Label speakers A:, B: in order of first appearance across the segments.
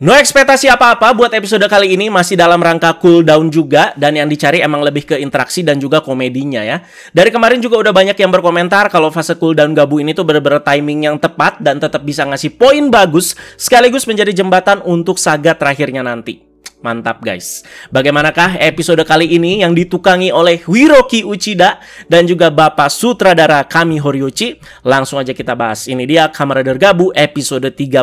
A: No ekspektasi apa-apa buat episode kali ini, masih dalam rangka cooldown juga. Dan yang dicari emang lebih ke interaksi dan juga komedinya ya. Dari kemarin juga udah banyak yang berkomentar kalau fase cooldown Gabu ini tuh bener-bener timing yang tepat dan tetap bisa ngasih poin bagus, sekaligus menjadi jembatan untuk saga terakhirnya nanti. Mantap guys. Bagaimanakah episode kali ini yang ditukangi oleh Hiroki Uchida dan juga Bapak Sutradara Kami Horiyuchi? Langsung aja kita bahas. Ini dia Kamen Rider Gabu episode 31.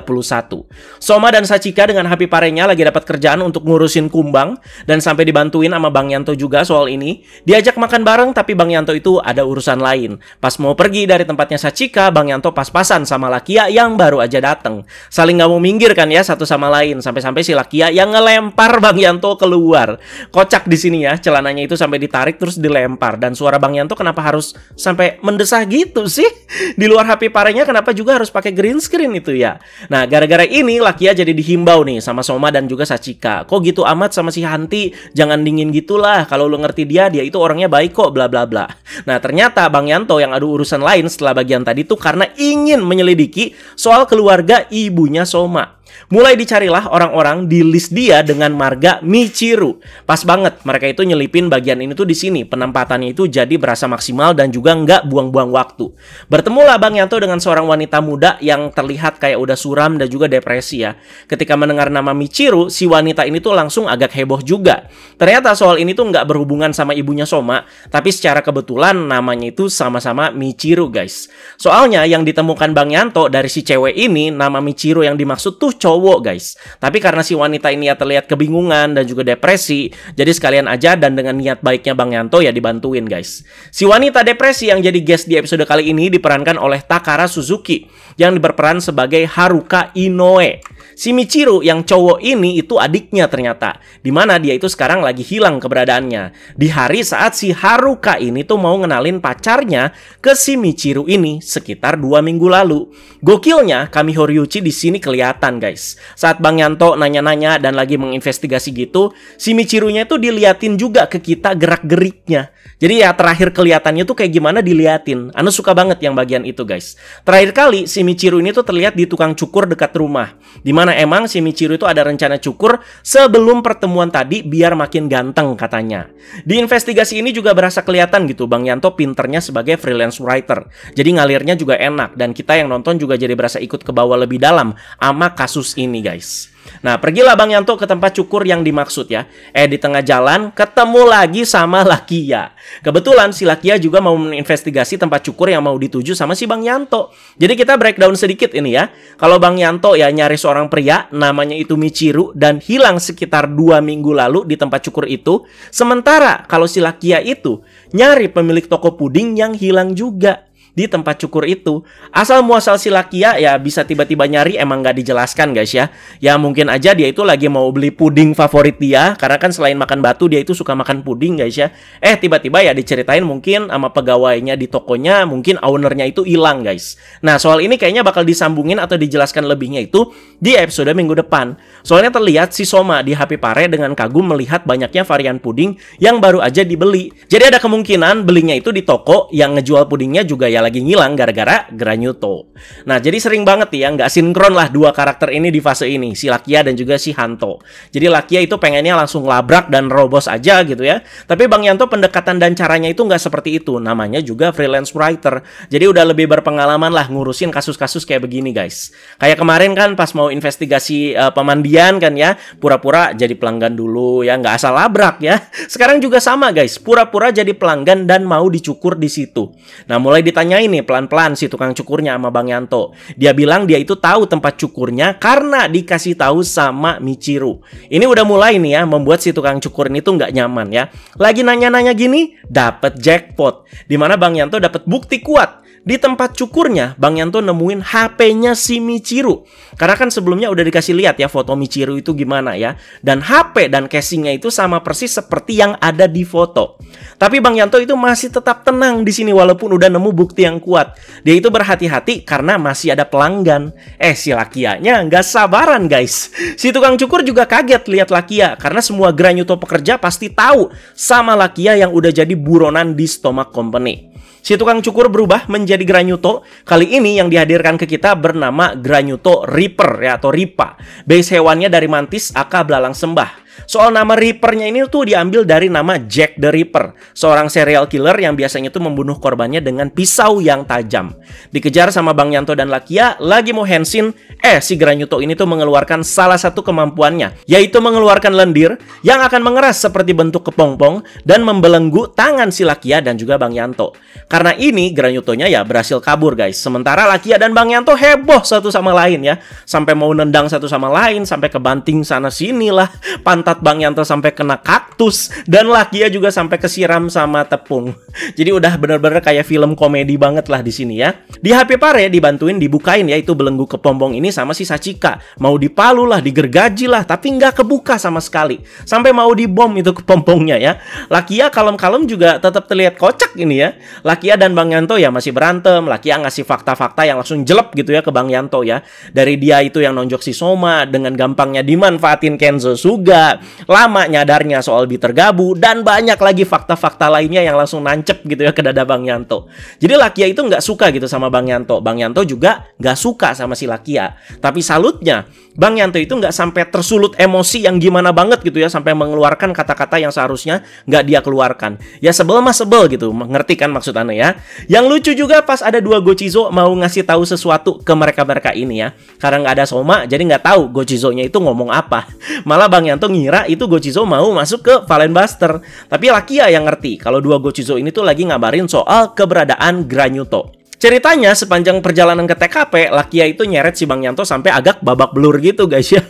A: Soma dan Sachika dengan Happy Parenya lagi dapat kerjaan untuk ngurusin kumbang dan sampai dibantuin sama Bang Yanto juga soal ini. Diajak makan bareng tapi Bang Yanto itu ada urusan lain. Pas mau pergi dari tempatnya Sachika, Bang Yanto pas-pasan sama Lakia yang baru aja dateng. Saling gak mau minggir kan ya satu sama lain. Sampai-sampai si Lakia yang ngelempar Bang Yanto keluar. Kocak di sini ya, celananya itu sampai ditarik terus dilempar. Dan suara Bang Yanto kenapa harus sampai mendesah gitu sih? Di luar HP parenya kenapa juga harus pakai green screen itu ya? Nah, gara-gara ini Lakia jadi dihimbau nih sama Soma dan juga Sachika. Kok gitu amat sama si Hanti? Jangan dingin gitulah. Kalau lu ngerti dia itu orangnya baik kok, bla bla bla. Nah, ternyata Bang Yanto yang ada urusan lain setelah bagian tadi tuh karena ingin menyelidiki soal keluarga ibunya Soma. Mulai dicarilah orang-orang di list dia dengan marga Michiru. Pas banget mereka itu nyelipin bagian ini tuh di sini. Penempatannya itu jadi berasa maksimal dan juga nggak buang-buang waktu. Bertemulah Bang Yanto dengan seorang wanita muda yang terlihat kayak udah suram dan juga depresi ya. Ketika mendengar nama Michiru, si wanita ini tuh langsung agak heboh juga. Ternyata soal ini tuh nggak berhubungan sama ibunya Soma, tapi secara kebetulan namanya itu sama-sama Michiru guys. Soalnya yang ditemukan Bang Yanto dari si cewek ini, nama Michiru yang dimaksud tuh cowok guys. Tapi karena si wanita ini ya terlihat kebingungan dan juga depresi, jadi sekalian aja dan dengan niat baiknya Bang Yanto ya dibantuin guys. Si wanita depresi yang jadi guest di episode kali ini diperankan oleh Takara Suzuki yang berperan sebagai Haruka Inoue. Si Michiru yang cowok ini itu adiknya ternyata, dimana dia itu sekarang lagi hilang keberadaannya. Di hari saat si Haruka ini tuh mau ngenalin pacarnya ke si Michiru ini sekitar 2 minggu lalu. Gokilnya Kami Horiyuchi di sini kelihatan guys. Saat Bang Yanto nanya-nanya dan lagi menginvestigasi gitu, si Michirunya itu diliatin juga ke kita gerak-geriknya. Jadi ya terakhir kelihatannya tuh kayak gimana diliatin. Anu suka banget yang bagian itu guys. Terakhir kali si Michiru ini tuh terlihat di tukang cukur dekat rumah, dimana emang si Michiru itu ada rencana cukur sebelum pertemuan tadi biar makin ganteng katanya. Di investigasi ini juga berasa kelihatan gitu Bang Yanto pinternya sebagai freelance writer. Jadi ngalirnya juga enak dan kita yang nonton juga jadi berasa ikut ke bawah lebih dalam sama kasus ini guys. Nah, pergilah Bang Yanto ke tempat cukur yang dimaksud ya. Di tengah jalan ketemu lagi sama Lakia. Kebetulan si Lakia juga mau menginvestigasi tempat cukur yang mau dituju sama si Bang Yanto. Jadi kita breakdown sedikit ini ya. Kalau Bang Yanto ya nyari seorang pria namanya itu Michiru dan hilang sekitar 2 minggu lalu di tempat cukur itu. Sementara kalau si Lakia itu nyari pemilik toko puding yang hilang juga di tempat cukur itu. Asal muasal si Lakia ya bisa tiba-tiba nyari emang gak dijelaskan guys ya. Ya mungkin aja dia itu lagi mau beli puding favorit dia, karena kan selain makan batu dia itu suka makan puding guys ya. Tiba-tiba ya diceritain mungkin sama pegawainya di tokonya, mungkin ownernya itu hilang guys. Nah soal ini kayaknya bakal disambungin atau dijelaskan lebihnya itu di episode minggu depan. Soalnya terlihat si Soma di HP Pare dengan kagum melihat banyaknya varian puding yang baru aja dibeli. Jadi ada kemungkinan belinya itu di toko yang ngejual pudingnya juga ya lagi ngilang gara-gara Granyuto. Nah, jadi sering banget ya nggak sinkron lah dua karakter ini di fase ini, si Lakia dan juga si Hanto. Jadi Lakia itu pengennya langsung labrak dan robos aja gitu ya. Tapi Bang Yanto pendekatan dan caranya itu nggak seperti itu. Namanya juga freelance writer. Jadi udah lebih berpengalaman lah ngurusin kasus-kasus kayak begini guys. Kayak kemarin kan pas mau investigasi pemandian kan ya, pura-pura jadi pelanggan dulu ya, nggak asal labrak ya. Sekarang juga sama guys, pura-pura jadi pelanggan dan mau dicukur di situ. Nah, mulai ditanya ini pelan-pelan si tukang cukurnya sama Bang Yanto. Dia bilang dia itu tahu tempat cukurnya karena dikasih tahu sama Michiru. Ini udah mulai nih ya membuat si tukang cukur ini tuh nggak nyaman ya. Lagi nanya-nanya gini, dapet jackpot. Dimana Bang Yanto dapet bukti kuat. Di tempat cukurnya, Bang Yanto nemuin HP-nya si Michiru. Karena kan sebelumnya udah dikasih lihat ya foto Michiru itu gimana ya. Dan HP dan casingnya itu sama persis seperti yang ada di foto. Tapi Bang Yanto itu masih tetap tenang di sini walaupun udah nemu bukti yang kuat. Dia itu berhati-hati karena masih ada pelanggan. Si Lakianya nggak sabaran guys. Si tukang cukur juga kaget lihat Lakia karena semua Granyuto pekerja pasti tahu sama Lakia yang udah jadi buronan di Stomach Company. Si tukang cukur berubah menjadi menjadi Granyuto. Kali ini yang dihadirkan ke kita bernama Granyuto Reaper ya, atau Ripa. Base hewannya dari mantis aka belalang sembah. Soal nama Reaper-nya ini tuh diambil dari nama Jack the Ripper, seorang serial killer yang biasanya tuh membunuh korbannya dengan pisau yang tajam. Dikejar sama Bang Yanto dan Lakia, lagi mau hensin, si Granyuto ini tuh mengeluarkan salah satu kemampuannya, yaitu mengeluarkan lendir yang akan mengeras seperti bentuk kepompong dan membelenggu tangan si Lakia dan juga Bang Yanto. Karena ini Granyutonya ya berhasil kabur guys, sementara Lakia dan Bang Yanto heboh satu sama lain ya, sampai mau nendang satu sama lain, sampai kebanting sana sini lah, pantat Bang Yanto sampai kena kaktus, dan Lakia juga sampai kesiram sama tepung. Jadi udah bener-bener kayak film komedi banget lah di sini ya. Di HP Pare dibantuin dibukain ya itu belenggu kepompong ini sama si Sachika. Mau dipalu lah, digergaji lah, tapi nggak kebuka sama sekali. Sampai mau dibom itu kepompongnya ya. Lakia kalem-kalem juga tetap terlihat kocak ini ya. Lakia dan Bang Yanto ya masih berantem. Lakia ngasih fakta-fakta yang langsung jelek gitu ya ke Bang Yanto ya. Dari dia itu yang nonjok si Soma, dengan gampangnya dimanfaatin Kenzo Suga, lama nyadarnya soal Bitter Gabu, dan banyak lagi fakta-fakta lainnya yang langsung nancep gitu ya ke dada Bang Yanto. Jadi Lakia itu nggak suka gitu sama Bang Yanto. Bang Yanto juga nggak suka sama si Lakia. Tapi salutnya, Bang Yanto itu nggak sampai tersulut emosi yang gimana banget gitu ya, sampai mengeluarkan kata-kata yang seharusnya nggak dia keluarkan. Ya sebel mah sebel gitu, ngerti kan maksud Anda ya. Yang lucu juga pas ada dua Gochizo mau ngasih tahu sesuatu ke mereka-mereka ini ya. Karena nggak ada Soma, jadi nggak tahu Gochizo-nya itu ngomong apa. Malah Bang Yanto ngira itu Gochizo mau masuk ke Valen Buster. Tapi Lakia yang ngerti kalau dua Gochizo ini tuh lagi ngabarin soal keberadaan Granyuto. Ceritanya sepanjang perjalanan ke TKP, Lakia itu nyeret si Bang Yanto sampai agak babak belur gitu guys ya.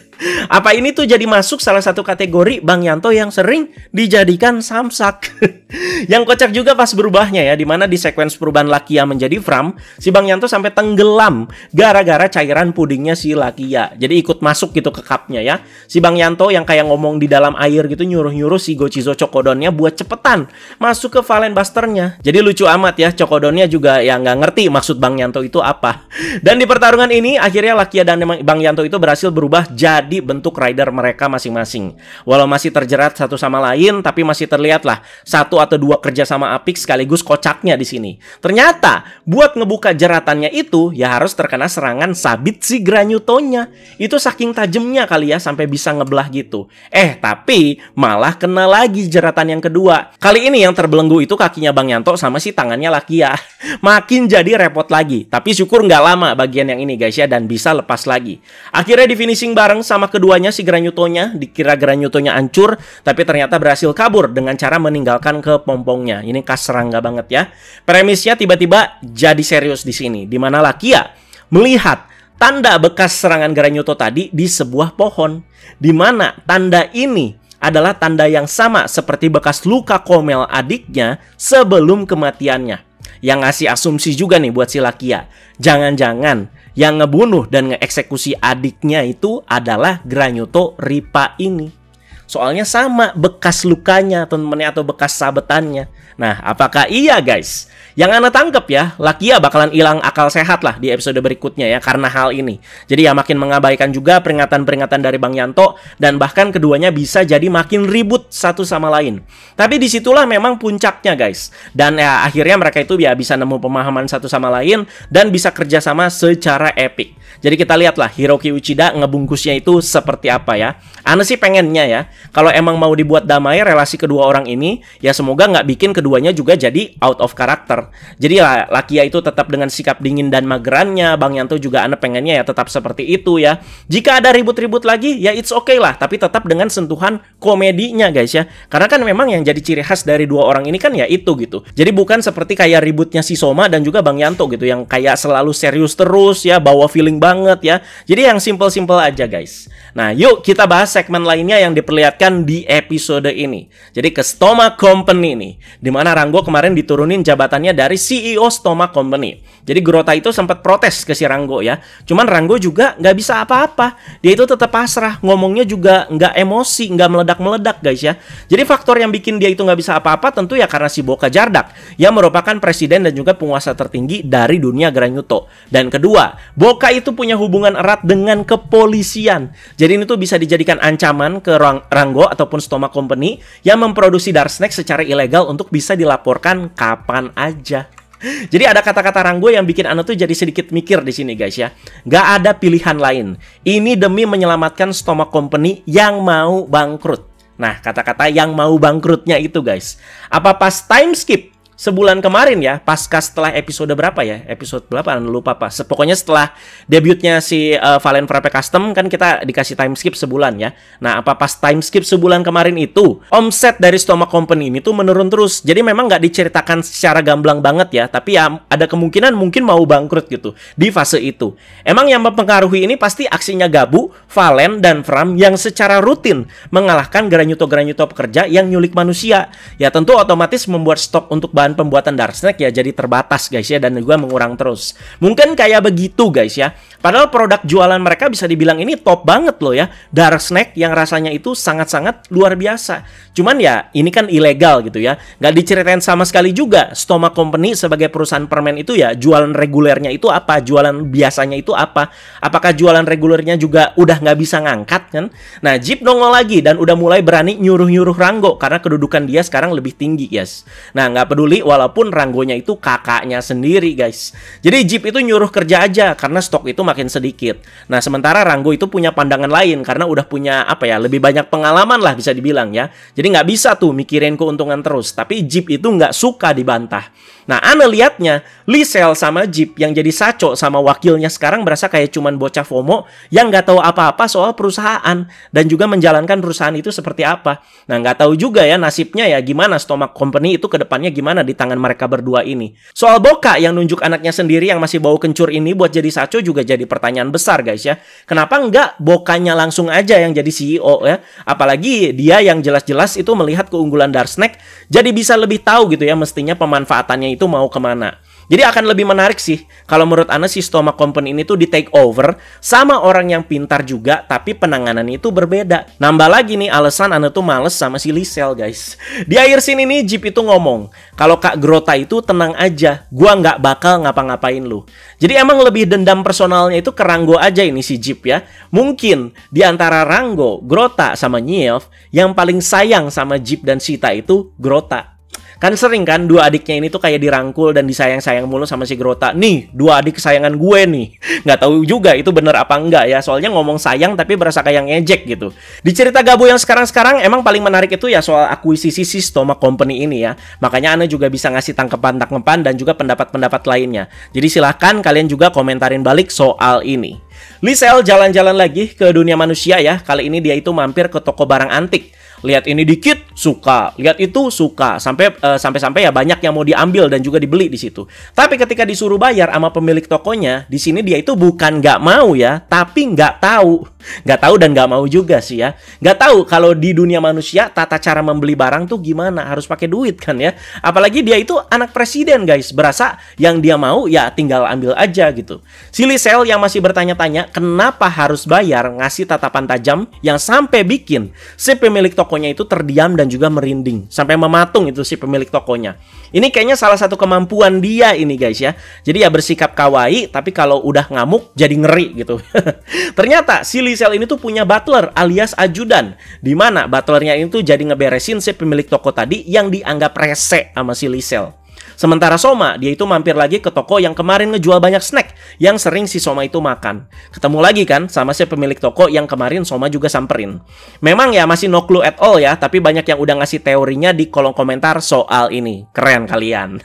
A: Apa ini tuh jadi masuk salah satu kategori Bang Yanto yang sering dijadikan samsak. Yang kocak juga pas berubahnya ya, dimana di sequence perubahan Lakia menjadi Fram, si Bang Yanto sampai tenggelam gara-gara cairan pudingnya si Lakia. Jadi ikut masuk gitu ke cupnya ya. Si Bang Yanto yang kayak ngomong di dalam air gitu, nyuruh-nyuruh si Gochizo Chokodonnya buat cepetan masuk ke Valen Busternya. Jadi lucu amat ya, Chokodonnya juga ya nggak ngerti maksud Bang Yanto itu apa. Dan di pertarungan ini akhirnya Lakia dan Bang Yanto itu berhasil berubah jadi bentuk rider mereka masing-masing. Walau masih terjerat satu sama lain, tapi masih terlihat lah satu atau dua kerja sama apik sekaligus kocaknya di sini. Ternyata buat ngebuka jeratannya itu ya harus terkena serangan sabit si Granyutonya. Itu saking tajamnya kali ya sampai bisa ngebelah gitu. Tapi malah kena lagi jeratan yang kedua. Kali ini yang terbelenggu itu kakinya Bang Yanto sama si tangannya Lakia. Makin jadi repot lagi. Tapi syukur nggak lama bagian yang ini guys ya, dan bisa lepas lagi. Akhirnya di finishing bareng sama keduanya si Granyutonya. Dikira Granyutonya hancur, tapi ternyata berhasil kabur dengan cara meninggalkan kepompongnya. Ini khas serangga banget ya. Premisnya tiba-tiba jadi serius di sini, di mana Lakia melihat tanda bekas serangan Granyuto tadi di sebuah pohon, di mana tanda ini adalah tanda yang sama seperti bekas luka komel adiknya sebelum kematiannya. Yang ngasih asumsi juga nih buat si Lakia, jangan-jangan yang ngebunuh dan ngeeksekusi adiknya itu adalah Granyuto Ripa ini. Soalnya sama bekas lukanya temennya atau bekas sabetannya. Nah, apakah iya guys? Yang Anda tangkep ya, Lakia bakalan hilang akal sehat lah di episode berikutnya ya karena hal ini. Jadi ya makin mengabaikan juga peringatan-peringatan dari Bang Yanto, dan bahkan keduanya bisa jadi makin ribut satu sama lain. Tapi disitulah memang puncaknya guys. Dan ya akhirnya mereka itu ya bisa nemu pemahaman satu sama lain dan bisa kerjasama secara epik. Jadi kita lihatlah Hiroki Uchida ngebungkusnya itu seperti apa ya. Anda sih pengennya ya, kalau emang mau dibuat damai relasi kedua orang ini, ya semoga nggak bikin keduanya juga jadi out of character. Jadi ya Lakia itu tetap dengan sikap dingin dan magerannya, Bang Yanto juga Anda pengennya ya tetap seperti itu ya. Jika ada ribut-ribut lagi ya it's okay lah, tapi tetap dengan sentuhan komedinya guys ya. Karena kan memang yang jadi ciri khas dari dua orang ini kan ya itu gitu. Jadi bukan seperti kayak ributnya si Soma dan juga Bang Yanto gitu, yang kayak selalu serius terus ya, bawa feeling banget ya. Jadi yang simple-simple aja guys. Nah yuk kita bahas segmen lainnya yang diperlihatkan di episode ini. Jadi ke Stoma Company nih, dimana Rango kemarin diturunin jabatannya dari CEO Stoma Company. Jadi Grota itu sempat protes ke si Rango ya. Cuman Rango juga nggak bisa apa-apa. Dia itu tetap pasrah, ngomongnya juga nggak emosi, nggak meledak-meledak guys ya. Jadi faktor yang bikin dia itu nggak bisa apa-apa tentu ya karena si Boka Jardak, yang merupakan presiden dan juga penguasa tertinggi dari dunia Granyuto. Dan kedua, Boka itu punya hubungan erat dengan kepolisian. Jadi ini tuh bisa dijadikan ancaman ke Rango ataupun Stoma Company yang memproduksi Dark Snake secara ilegal untuk bisa dilaporkan kapan aja. Jadi ada kata-kata Ranggo yang bikin Ana tuh jadi sedikit mikir di sini guys ya. Gak ada pilihan lain. Ini demi menyelamatkan Stomach Company yang mau bangkrut. Nah, kata-kata yang mau bangkrutnya itu guys. Apa pas time skip sebulan kemarin ya, pasca setelah episode berapa ya? Episode berapa? Anda lupa apa. Pokoknya setelah debutnya si Valen Frappe Custom kan kita dikasih time skip sebulan ya. Nah, apa pas time skip sebulan kemarin itu, omset dari Stomach Company ini tuh menurun terus. Jadi memang nggak diceritakan secara gamblang banget ya, tapi ya ada kemungkinan mungkin mau bangkrut gitu di fase itu. Emang yang mempengaruhi ini pasti aksinya Gabu, Valen, dan Fram yang secara rutin mengalahkan granito-granito pekerja yang nyulik manusia. Ya tentu otomatis membuat stok untuk bahan pembuatan dark snack ya jadi terbatas guys ya, dan juga mengurang terus. Mungkin kayak begitu guys ya. Padahal produk jualan mereka bisa dibilang ini top banget loh ya. Dark snack yang rasanya itu sangat-sangat luar biasa. Cuman ya ini kan ilegal gitu ya. Nggak diceritain sama sekali juga Stomach Company sebagai perusahaan permen itu ya jualan regulernya itu apa, jualan biasanya itu apa. Apakah jualan regulernya juga udah nggak bisa ngangkat kan? Nah, Jeep nongol lagi dan udah mulai berani nyuruh-nyuruh Ranggo karena kedudukan dia sekarang lebih tinggi guys. Nah, nggak peduli walaupun Ranggonya itu kakaknya sendiri guys. Jadi Jeep itu nyuruh kerja aja karena stok itu makin sedikit. Nah, sementara Ranggo itu punya pandangan lain karena udah punya apa ya, lebih banyak pengalaman lah bisa dibilang ya. Jadi nggak bisa tuh mikirin keuntungan terus. Tapi Jeep itu nggak suka dibantah. Nah, Ana lihatnya Lisel sama Jeep yang jadi Saco sama wakilnya sekarang berasa kayak cuman bocah FOMO yang nggak tahu apa-apa soal perusahaan dan juga menjalankan perusahaan itu seperti apa. Nah, nggak tahu juga ya nasibnya ya gimana Stomach Company itu ke depannya gimana di tangan mereka berdua ini. Soal Boka yang nunjuk anaknya sendiri yang masih bau kencur ini buat jadi Saco juga jadi pertanyaan besar guys ya. Kenapa nggak Bokanya langsung aja yang jadi CEO ya? Apalagi dia yang jelas-jelas itu melihat keunggulan Dark Snack, jadi bisa lebih tahu gitu ya mestinya pemanfaatannya itu mau kemana. Jadi akan lebih menarik sih kalau menurut Ana si Stomach Company ini tuh di take over sama orang yang pintar juga, tapi penanganannya itu berbeda. Nambah lagi nih alasan Ana tuh males sama si Lisel guys. Di akhir sini nih Jeep itu ngomong kalau Kak Grota itu tenang aja, gua nggak bakal ngapa-ngapain lu. Jadi emang lebih dendam personalnya itu ke Ranggo aja ini si Jeep ya. Mungkin di antara Ranggo, Grota sama Nyiev yang paling sayang sama Jeep dan Sita itu Grota. Kan sering kan dua adiknya ini tuh kayak dirangkul dan disayang-sayang mulu sama si Grota. Nih, dua adik kesayangan gue nih. Nggak tahu juga itu bener apa enggak ya. Soalnya ngomong sayang tapi berasa kayak ngejek gitu. Di cerita Gabu yang sekarang-sekarang emang paling menarik itu ya soal akuisisi si Stomach Company ini ya. Makanya Ana juga bisa ngasih tangkepan-tangkepan dan juga pendapat-pendapat lainnya. Jadi silahkan kalian juga komentarin balik soal ini. Lisel jalan-jalan lagi ke dunia manusia ya. Kali ini dia itu mampir ke toko barang antik. Lihat ini dikit suka, lihat itu suka, sampai ya banyak yang mau diambil dan juga dibeli di situ. Tapi ketika disuruh bayar sama pemilik tokonya, di sini dia itu bukan nggak mau ya, tapi nggak tahu dan nggak mau juga sih ya. Nggak tahu kalau di dunia manusia tata cara membeli barang tuh gimana, harus pakai duit kan ya. Apalagi dia itu anak presiden guys, berasa yang dia mau ya tinggal ambil aja gitu. Si Lisel yang masih bertanya-tanya kenapa harus bayar, ngasih tatapan tajam yang sampai bikin si pemilik tokonya itu terdiam dan juga merinding. Sampai mematung itu si pemilik tokonya. Ini kayaknya salah satu kemampuan dia ini guys ya. Jadi ya bersikap kawaii, tapi kalau udah ngamuk jadi ngeri gitu. Ternyata si Lisel ini tuh punya butler alias ajudan. Dimana butlernya ini tuh jadi ngeberesin si pemilik toko tadi yang dianggap rese sama si Lisel. Sementara Soma, dia itu mampir lagi ke toko yang kemarin ngejual banyak snack yang sering si Soma itu makan. Ketemu lagi kan sama si pemilik toko yang kemarin Soma juga samperin. Memang ya masih no clue at all ya, tapi banyak yang udah ngasih teorinya di kolom komentar soal ini. Keren kalian.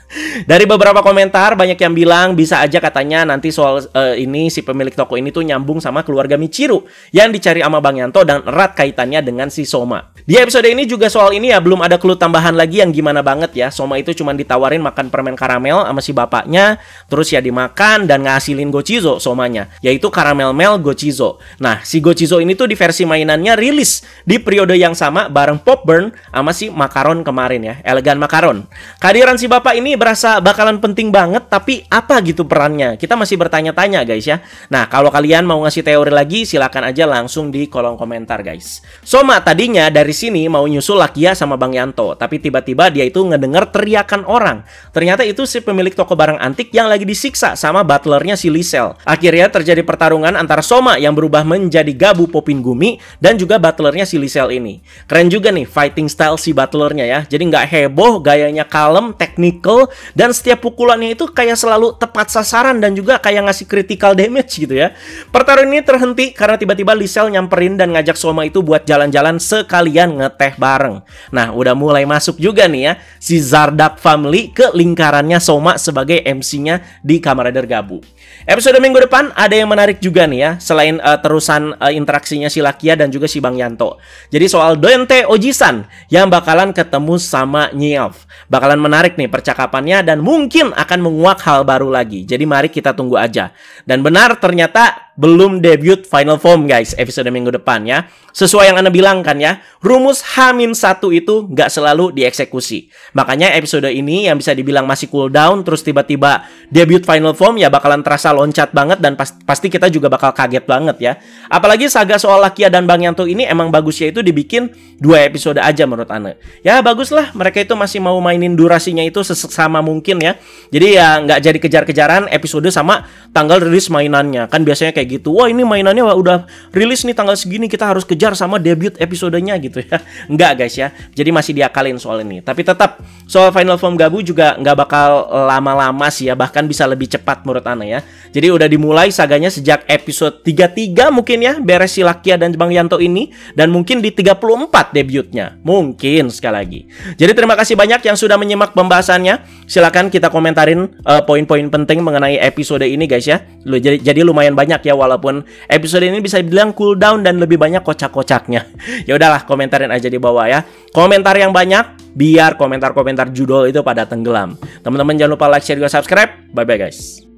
A: Dari beberapa komentar banyak yang bilang bisa aja katanya nanti soal ini si pemilik toko ini tuh nyambung sama keluarga Michiru yang dicari sama Bang Yanto dan erat kaitannya dengan si Soma. Di episode ini juga soal ini ya belum ada clue tambahan lagi yang gimana banget ya. Soma itu cuma ditawarin makan permen karamel sama si bapaknya, terus ya dimakan dan ngasilin gochizo Somanya, yaitu karamel mel gochizo. Nah, si gochizo ini tuh di versi mainannya rilis di periode yang sama bareng Pop Burn sama si Makaron kemarin ya, Elegan Makaron. Kehadiran si bapak ini berasa bakalan penting banget, tapi apa gitu perannya? Kita masih bertanya-tanya guys ya. Nah, kalau kalian mau ngasih teori lagi, silakan aja langsung di kolom komentar guys. Soma tadinya dari sini mau nyusul Lakia sama Bang Yanto, tapi tiba-tiba dia itu ngedenger teriakan orang. Ternyata itu si pemilik toko barang antik yang lagi disiksa sama butlernya si Lisel. Akhirnya terjadi pertarungan antara Soma yang berubah menjadi Gabu Popin Gumi dan juga butlernya si Lisel ini. Keren juga nih fighting style si butlernya ya. Jadi nggak heboh, gayanya kalem, technical, dan setiap pukulannya itu kayak selalu tepat sasaran dan juga kayak ngasih critical damage gitu ya. Pertarungan ini terhenti karena tiba-tiba Lisel nyamperin dan ngajak Soma itu buat jalan-jalan sekalian ngeteh bareng. Nah, udah mulai masuk juga nih ya si Zardak Family ke lingkarannya Soma sebagai MC-nya di Kamen Rider Gabu. Episode minggu depan ada yang menarik juga nih ya, selain terusan interaksinya si Lakia dan juga si Bang Yanto. Jadi soal Dente Ojisan yang bakalan ketemu sama Nyelf. Bakalan menarik nih percakapannya dan mungkin akan menguak hal baru lagi. Jadi mari kita tunggu aja. Dan benar ternyata belum debut Final Form guys episode minggu depan ya. Sesuai yang Anda bilang kan ya, rumus H-1 itu nggak selalu dieksekusi. Makanya episode ini yang bisa dibilang masih cooldown terus tiba-tiba debut Final Form ya bakalan terasa loncat banget dan pasti kita juga bakal kaget banget ya. Apalagi saga soal Lakia dan Bang Yanto ini emang bagusnya itu dibikin 2 episode aja menurut Anda. Ya bagus lah, mereka itu masih mau mainin durasinya itu sesama mungkin ya. Jadi ya nggak jadi kejar-kejaran episode sama tanggal rilis mainannya. Kan biasanya kayak gitu, wah ini mainannya udah rilis nih tanggal segini, kita harus kejar sama debut episodenya gitu ya. Enggak guys ya, jadi masih diakalin soal ini. Tapi tetap soal Final Form Gabu juga nggak bakal lama-lama sih ya, bahkan bisa lebih cepat menurut Ana ya. Jadi udah dimulai saganya sejak episode 33 mungkin ya, beres si Lakia dan Bang Yanto ini, dan mungkin di 34 debutnya, mungkin sekali lagi. Jadi terima kasih banyak yang sudah menyimak pembahasannya. Silakan kita komentarin poin-poin penting mengenai episode ini guys ya. Jadi lumayan banyak ya, walaupun episode ini bisa dibilang cooldown dan lebih banyak kocak-kocaknya. Ya udahlah, komentarin aja di bawah ya. Komentar yang banyak biar komentar-komentar judul itu pada tenggelam. Teman-teman jangan lupa like, share, juga subscribe. Bye bye guys.